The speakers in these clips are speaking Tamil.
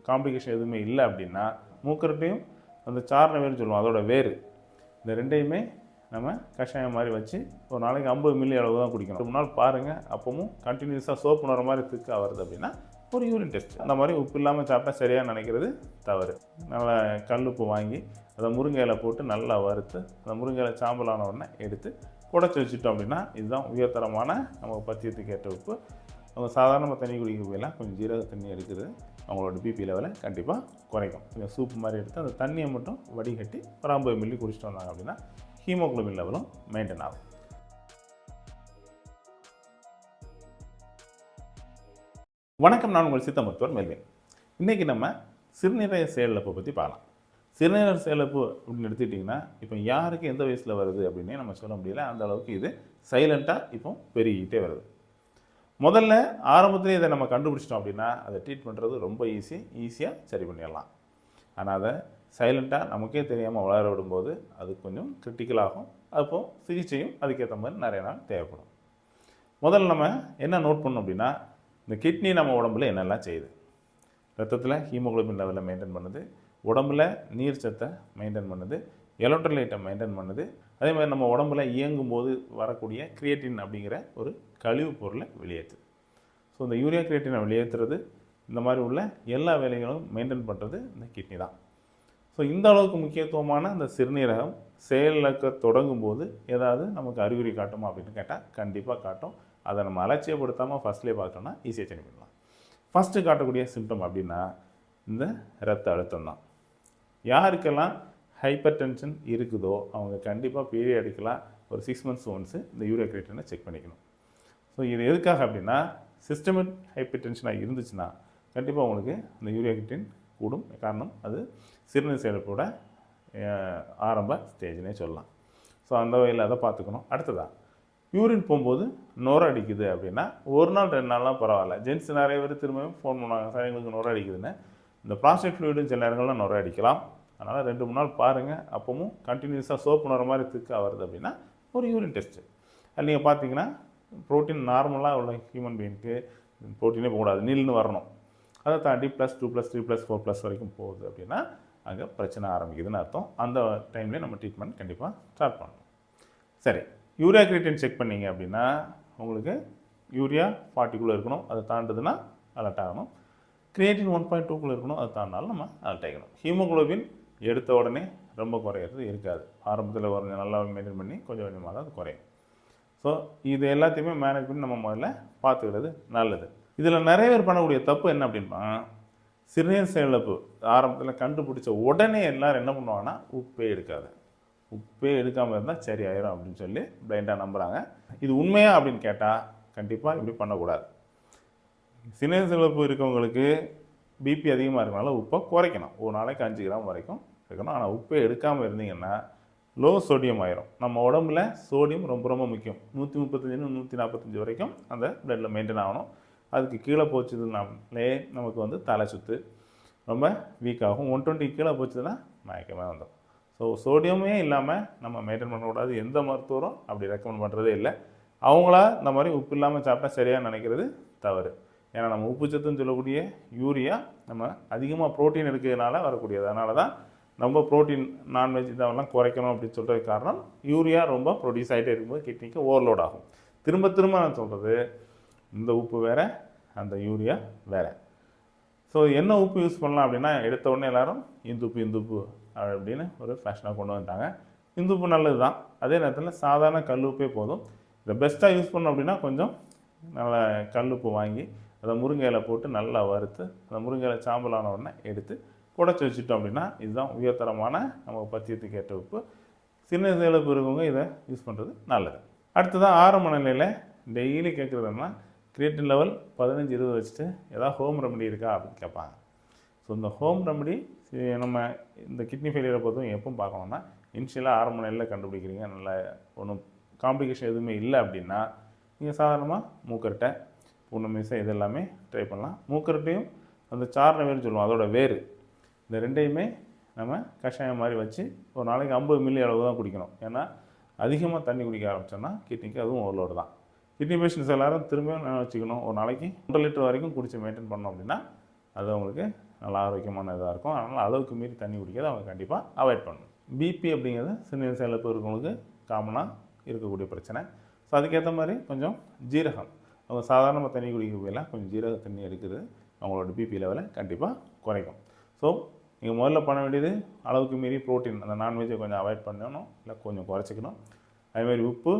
காம்ப்ளிகேஷன் எதுவுமே இல்லை அப்படின்னா மூக்கரட்டையும் அந்த சாரண வேர்னு சொல்லுவோம், அதோட வேர், இந்த ரெண்டையுமே நம்ம கஷாயம் மாதிரி வச்சு ஒரு நாளைக்கு 50 மில்லி அளவு தான் குடிக்கணும். 2 நாள் பாருங்கள். அப்பவும் கண்டினியூஸாக சோப்பு நுற மாதிரி திக்காக வருது அப்படின்னா ஒரு யூரின் டெஸ்ட். அந்த மாதிரி உப்பு இல்லாமல் சாப்பிட்டா சரியாக நினைக்கிறது தவறு. நல்லா கல்லுப்பு வாங்கி அதை முருங்கையில் போட்டு நல்லா வறுத்து அந்த முருங்கையில் சாம்பலான உடனே எடுத்து உடச்சி வச்சுட்டோம் அப்படின்னா இதுதான் உயர்தரமான நமக்கு பத்தியத்துக்கு ஏற்ற உப்பு. அவங்க சாதாரணமாக தண்ணி குடிக்க போயெல்லாம் கொஞ்சம் ஜீரக தண்ணி எடுக்கிறது அவங்களோட பிபி லெவலை கண்டிப்பாக குறைக்கும். கொஞ்சம் சூப்பு மாதிரி எடுத்து அந்த தண்ணியை மட்டும் வடிகட்டி ஒரு 50 மில்லி குடிச்சிட்டு வந்தாங்க அப்படின்னா ஹீமோகுளோபின் லெவலும் மெயின்டைன் ஆகும். வணக்கம், நான் உங்கள் சித்த மருத்துவர் மெல்வின். இன்றைக்கி நம்ம சிறுநீரக செயலிழப்பை பற்றி பார்க்கலாம். சிறுநீரக செயலிழப்பு அப்படின்னு எடுத்துக்கிட்டிங்கன்னா இப்போ யாருக்கு எந்த வயசில் வருது அப்படின்னே நம்ம சொல்ல முடியல. அந்த அளவுக்கு இது சைலண்ட்டாக இப்போ பெருகிட்டே வருது. முதல்ல ஆரம்பத்திலே இதை நம்ம கண்டுபிடிச்சிட்டோம் அப்படின்னா அதை ட்ரீட் பண்ணுறது ரொம்ப ஈஸியாக சரி பண்ணிடலாம். ஆனால் அதை சைலண்ட்டாக நமக்கே தெரியாமல் வளர விடும்போது அது கொஞ்சம் கிரிட்டிக்கலாகும். அப்போது சிகிச்சையும் அதுக்கேற்ற மாதிரி நிறைய நாள் தேவைப்படும். முதல்ல நம்ம என்ன நோட் பண்ணோம் அப்படின்னா, இந்த கிட்னி நம்ம உடம்புல என்னெல்லாம் செய்யுது. ரத்தத்தில் ஹீமோகுளோபின் லெவலில் மெயின்டைன் பண்ணுது, உடம்புல நீர் சத்தை மெயின்டைன் பண்ணுது, எலக்ட்ரோலைட்டை மெயின்டைன் பண்ணுது. அதே மாதிரி நம்ம உடம்புல இயங்கும் போது வரக்கூடிய கிரியேட்டின் அப்படிங்கிற ஒரு கழிவு பொருளை வெளியேற்றுது. ஸோ இந்த யூரியா கிரியேட்டினை வெளியேற்றுறது, இந்த மாதிரி உள்ள எல்லா வேலைகளும் மெயின்டைன் பண்ணுறது இந்த கிட்னி தான். ஸோ இந்த அளவுக்கு முக்கியத்துவமான அந்த சிறுநீரகம் செயலிழக்க தொடங்கும் போது ஏதாவது நமக்கு அறிகுறி காட்டுமா அப்படின்னு கேட்டால் கண்டிப்பாக காட்டும். அதை நம்ம அலட்சியப்படுத்தாமல் ஃபஸ்ட்லேயே பார்த்தோம்னா ஈஸியாக சரி பண்ணலாம். ஃபஸ்ட்டு காட்டக்கூடிய சிம்டம் அப்படின்னா இந்த இரத்த அழுத்தம் தான். யாருக்கெல்லாம் ஹைப்பர் டென்ஷன் இருக்குதோ அவங்க கண்டிப்பாக பீரியடிக்கெலாம் ஒரு 6 months ஒன்ஸு இந்த யூரியா கிரியேட்டினை செக் பண்ணிக்கணும். ஸோ இது எதுக்காக அப்படின்னா, சிஸ்டமிக் ஹைப்பர் டென்ஷனாக இருந்துச்சுன்னா கண்டிப்பாக உங்களுக்கு இந்த யூரியா கிரியேட்டின் கூடும். காரணம் அது சிறுநீர் செயலிழப்போட ஆரம்ப ஸ்டேஜ்னே சொல்லலாம். ஸோ அந்த வகையில் அதை பார்த்துக்கணும். அடுத்ததாக யூரின் போகும்போது நுர அடிக்குது அப்படின்னா ஒரு நாள் 2 நாள்லாம் பரவாயில்ல. ஜென்ஸ் நிறைய பேர் திரும்பவும் ஃபோன் பண்ணுவாங்க, சார் எங்களுக்கு நுர அடிக்குதுன்னு. இந்த ப்ராஸ்டேட் ஃப்ளூயிடும் சில நேரங்களில் நுர அடிக்கலாம். அதனால் 2-3 நாள் பாருங்கள். அப்பவும் கண்டினியூஸாக சோப்பு நுற மாதிரி திக்காக வருது அப்படின்னா ஒரு யூரின் டெஸ்ட்டு. அது நீங்கள் பார்த்தீங்கன்னா ப்ரோட்டீன் நார்மலாக உள்ள ஹியூமன் பீயிங்க்கு ப்ரோட்டீனே போகக்கூடாது, நீல்னு வரணும். அதை தாண்டி +2 +3 +4 வரைக்கும் போகுது அப்படின்னா அங்கே பிரச்சனை ஆரம்பிக்குதுன்னு அர்த்தம். அந்த டைம்லேயே நம்ம ட்ரீட்மெண்ட் கண்டிப்பாக ஸ்டார்ட் பண்ணணும். சரி, யூரியா கிரியேட்டின் செக் பண்ணிங்க அப்படின்னா உங்களுக்கு யூரியா 40 இருக்கணும். அதை தாண்டுதுன்னா அலர்ட் ஆகணும். கிரியேட்டின் 1.2 இருக்கணும். அதை தாண்டினாலும் நம்ம அலர்ட் ஆகிக்கணும். ஹீமோகுளோபின் எடுத்த உடனே ரொம்ப குறையிறது இருக்காது. ஆரம்பத்தில் கொஞ்சம் நல்லா மெயின்டைன் பண்ணி கொஞ்சம் கொஞ்சமாக தான் அது குறையும். ஸோ இது எல்லாத்தையுமே மேனேஜ் பண்ணி நம்ம முதல்ல பார்த்துக்கிறது நல்லது. இதில் நிறைய பேர் பண்ணக்கூடிய தப்பு என்ன அப்படின்னா, சிறுநீர் செயலிழப்பு ஆரம்பத்தில் கண்டுபிடிச்ச உடனே எல்லோரும் என்ன பண்ணுவாங்கன்னா உப்பே எடுக்காமல் இருந்தால் சரி ஆயிரும் அப்படின்னு சொல்லி பிளைண்டாக நம்புகிறாங்க. இது உண்மையா அப்படின்னு கேட்டால் கண்டிப்பாக இப்படி பண்ணக்கூடாது. சிறுநீர் செயலிழப்பு இருக்கவங்களுக்கு பிபி அதிகமாக இருக்கனால உப்பை குறைக்கணும். ஒரு நாளைக்கு 5 கிராம் வரைக்கும் இருக்கணும். ஆனால் உப்பே எடுக்காமல் இருந்தீங்கன்னா லோ சோடியம் ஆயிரும். நம்ம உடம்புல சோடியம் ரொம்ப ரொம்ப முக்கியம். 135 145 வரைக்கும் அந்த பிளட்டில் மெயின்டைன் ஆகணும். அதுக்கு கீழே போச்சுதுனாலே நமக்கு தலை சுற்று, ரொம்ப வீக் ஆகும். 120 கீழே போச்சுதுன்னா மயக்கமே வந்துடும். ஸோ சோடியமே இல்லாமல் நம்ம மெயின்டைன் பண்ணக்கூடாது. எந்த மருத்துவரும் அப்படி ரெக்கமெண்ட் பண்ணுறதே இல்லை. அவங்களா இந்த மாதிரி உப்பு இல்லாமல் சாப்பிட்டா சரியாக நினைக்கிறது தவறு. ஏன்னா நம்ம உப்பு சத்துன்னு சொல்லக்கூடிய யூரியா நம்ம அதிகமாக ப்ரோட்டீன் எடுக்கிறதுனால வரக்கூடியது. அதனால தான் ரொம்ப ப்ரோட்டீன் நான்வெஜ் இதெல்லாம் குறைக்கணும் அப்படின்னு சொல்கிறது காரணம். யூரியா ரொம்ப ப்ரொடியூஸ் ஆகிட்டே இருக்கும்போது கிட்னிக்கு ஓவர்லோட் ஆகும். திரும்ப நான் சொல்கிறது, இந்த உப்பு வேறு, அந்த யூரியா வேறு. ஸோ என்ன உப்பு யூஸ் பண்ணலாம் அப்படின்னா, எடுத்த உடனே எல்லோரும் இந்துப்பு அப்படின்னு ஒரு ஃபேஷனாக கொண்டு வந்துட்டாங்க. இந்துப்பு நல்லது தான். அதே நேரத்தில் சாதாரண கல் உப்பே போதும். இதை பெஸ்ட்டாக யூஸ் பண்ணோம் அப்படின்னா கொஞ்சம் நல்ல கல் உப்பு வாங்கி அதை முருங்கையில் போட்டு நல்லா வறுத்து அந்த முருங்கையில் சாம்பலான உடனே எடுத்து புடைச்சி வச்சுட்டோம் அப்படின்னா இதுதான் உயர்தரமான நம்ம பத்தியத்துக்கு ஏற்ற உப்பு. சிறுநீர் செயலிழப்பு இருக்கவங்க இதை யூஸ் பண்ணுறது நல்லது. அடுத்ததான் ஆரம்ப நிலையில் டெய்லி கேட்குறதுன்னா கிரியேட்டின் லெவல் 15-20 வச்சுட்டு ஏதாவது ஹோம் ரெமடி இருக்கா அப்படின்னு கேட்பாங்க. ஸோ இந்த ஹோம் ரெமடி நம்ம இந்த கிட்னி ஃபெயிலியரை பொறுத்தவரை எப்போ பார்க்கணுன்னா, இனிஷியலாக ஆரம்ப நிலையில் கண்டுபிடிக்கிறீங்க, நல்லா ஒன்றும் காம்ப்ளிகேஷன் எதுவுமே இல்லை அப்படின்னா நீங்கள் சாதாரணமாக மூக்கரட்டை, புண்ணமீசை இதெல்லாமே ட்ரை பண்ணலாம். மூக்கரட்டையும் அந்த சாரண வேர்னு சொல்லுவோம், அதோட வேர், இந்த ரெண்டையுமே நம்ம கஷாயம் மாதிரி வச்சு ஒரு நாளைக்கு 50 மில்லி அளவு தான் குடிக்கணும். ஏன்னா அதிகமாக தண்ணி குடிக்க ஆரம்பித்தோன்னா கிட்னிக்கு அதுவும் ஓவர்லோடு தான். கிட்னி பேஷண்ட்ஸ் எல்லோரும் திரும்பியும் வச்சுக்கணும், ஒரு நாளைக்கு 1.5 லிட்டர் வரைக்கும் குடிச்சு மெயின்டைன் பண்ணோம் அப்படின்னா அது அவங்களுக்கு நல்லா ஆரோக்கியமான இதாக இருக்கும். அதனால் அளவுக்கு மீறி தண்ணி குடிக்கிறத அவங்க கண்டிப்பாக அவாய்ட் பண்ணணும். பிபி அப்படிங்கிறது சிறுநீரக செயலிழப்பு இருக்கவங்களுக்கு காமனாக இருக்கக்கூடிய பிரச்சனை. ஸோ அதுக்கேற்ற மாதிரி கொஞ்சம் ஜீரகம், அவங்க சாதாரணமாக தண்ணி குடிக்க போயெல்லாம் கொஞ்சம் ஜீரக தண்ணி எடுக்கிறது அவங்களோட பிபி லெவலை கண்டிப்பாக குறைக்கும். ஸோ நீங்கள் முதல்ல பண்ண வேண்டியது அளவுக்கு மீறி ப்ரோட்டீன், அந்த நான்வெஜ்ஜை கொஞ்சம் அவாய்ட் பண்ணணும், இல்லை கொஞ்சம் குறைச்சிக்கணும். அதேமாதிரி உப்பு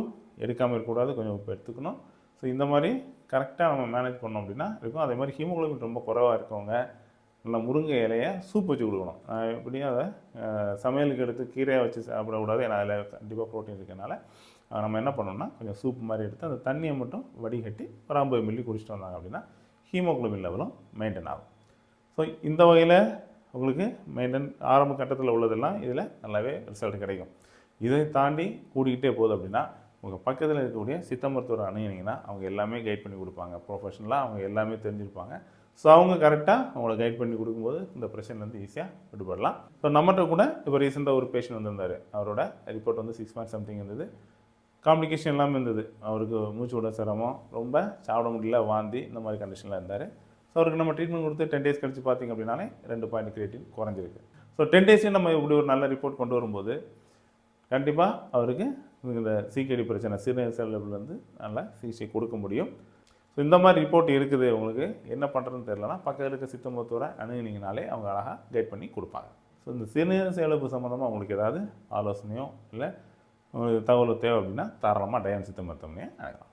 எடுக்காமல் இருக்கக்கூடாது, கொஞ்சம் உப்பு எடுத்துக்கணும். ஸோ இந்த மாதிரி கரெக்டாக நம்ம மேனேஜ் பண்ணோம் அப்படின்னா இருக்கும். அதே மாதிரி ஹீமோகுளோபின் ரொம்ப குறைவாக இருக்கவங்க நல்லா முருங்கை இலையை சூப் வச்சு கொடுக்கணும். எப்படியும் அதை சமையலுக்கு எடுத்து கீரையாக வச்சு சாப்பிடக்கூடாது, ஏன்னா அதில் கண்டிப்பாக ப்ரோட்டீன் இருக்கிறனால நம்ம என்ன பண்ணோம்னா கொஞ்சம் சூப் மாதிரி எடுத்து அந்த தண்ணியை மட்டும் வடிகட்டி ஒரு 50 மில்லி குடிச்சிட்டு வந்தாங்க அப்படின்னா ஹீமோகுளோபின் லெவலும் மெயின்டைன் ஆகும். ஸோ இந்த வகையில் உங்களுக்கு மெயின்டைன் ஆரம்ப கட்டத்தில் உள்ளதெல்லாம் இதில் நல்லாவே ரிசல்ட் கிடைக்கும். இதை தாண்டி கூடிக்கிட்டே போகுது அப்படின்னா உங்கள் பக்கத்தில் இருக்கக்கூடிய சித்த மருத்துவர் அணுகினீங்கன்னா அவங்க எல்லாமே கைட் பண்ணி கொடுப்பாங்க. ப்ரொஃபஷனலாக அவங்க எல்லாமே தெரிஞ்சிருப்பாங்க. ஸோ அவங்க கரெக்டாக அவங்கள கைட் பண்ணி கொடுக்கும்போது இந்த பிரச்சனைலேருந்து ஈஸியாக விடுபடலாம். ஸோ நம்மகிட்ட கூட இப்போ ரீசெண்டாக ஒரு பேஷண்ட் வந்திருந்தார். அவரோட ரிப்போர்ட் வந்து 6 பாயிண்ட் சம்திங் இருந்தது. காம்ப்ளிகேஷன் எல்லாமே இருந்தது. அவருக்கு மூச்சு விட சிரமம், ரொம்ப சாப்பிட முடியல, வாந்தி, இந்த மாதிரி கண்டிஷனில் இருந்தார். ஸோ அவருக்கு நம்ம ட்ரீட்மெண்ட் கொடுத்து 10 டேஸ் கழிச்சு பார்த்திங்க அப்படின்னாலே 2 பாயிண்ட் கிரியேட்டின் குறைஞ்சிருக்கு. ஸோ 10 டேஸையும் நம்ம இப்படி ஒரு நல்ல ரிப்போர்ட் கொண்டு வரும்போது கண்டிப்பாக அவருக்கு இந்த சிகேடி பிரச்சனை சிறுநீரக செயலிழப்புலேருந்து நல்ல சிகிச்சை கொடுக்க முடியும். ஸோ இந்த மாதிரி ரிப்போர்ட் இருக்குது, உங்களுக்கு என்ன பண்ணுறதுன்னு தெரியலனா பக்கத்தில் இருக்க சித்த மருத்துவரை அணுகினீங்கனாலே அவங்க அழகாக கைட் பண்ணி கொடுப்பாங்க. ஸோ இந்த சிறுநீரக செயலிழப்பு சம்மந்தமாக உங்களுக்கு ஏதாவது ஆலோசனையோ இல்லை தகவலோ தேவை அப்படின்னா தாராளமாக டயான் சித்த மருத்துவமனையை அணுகலாம்.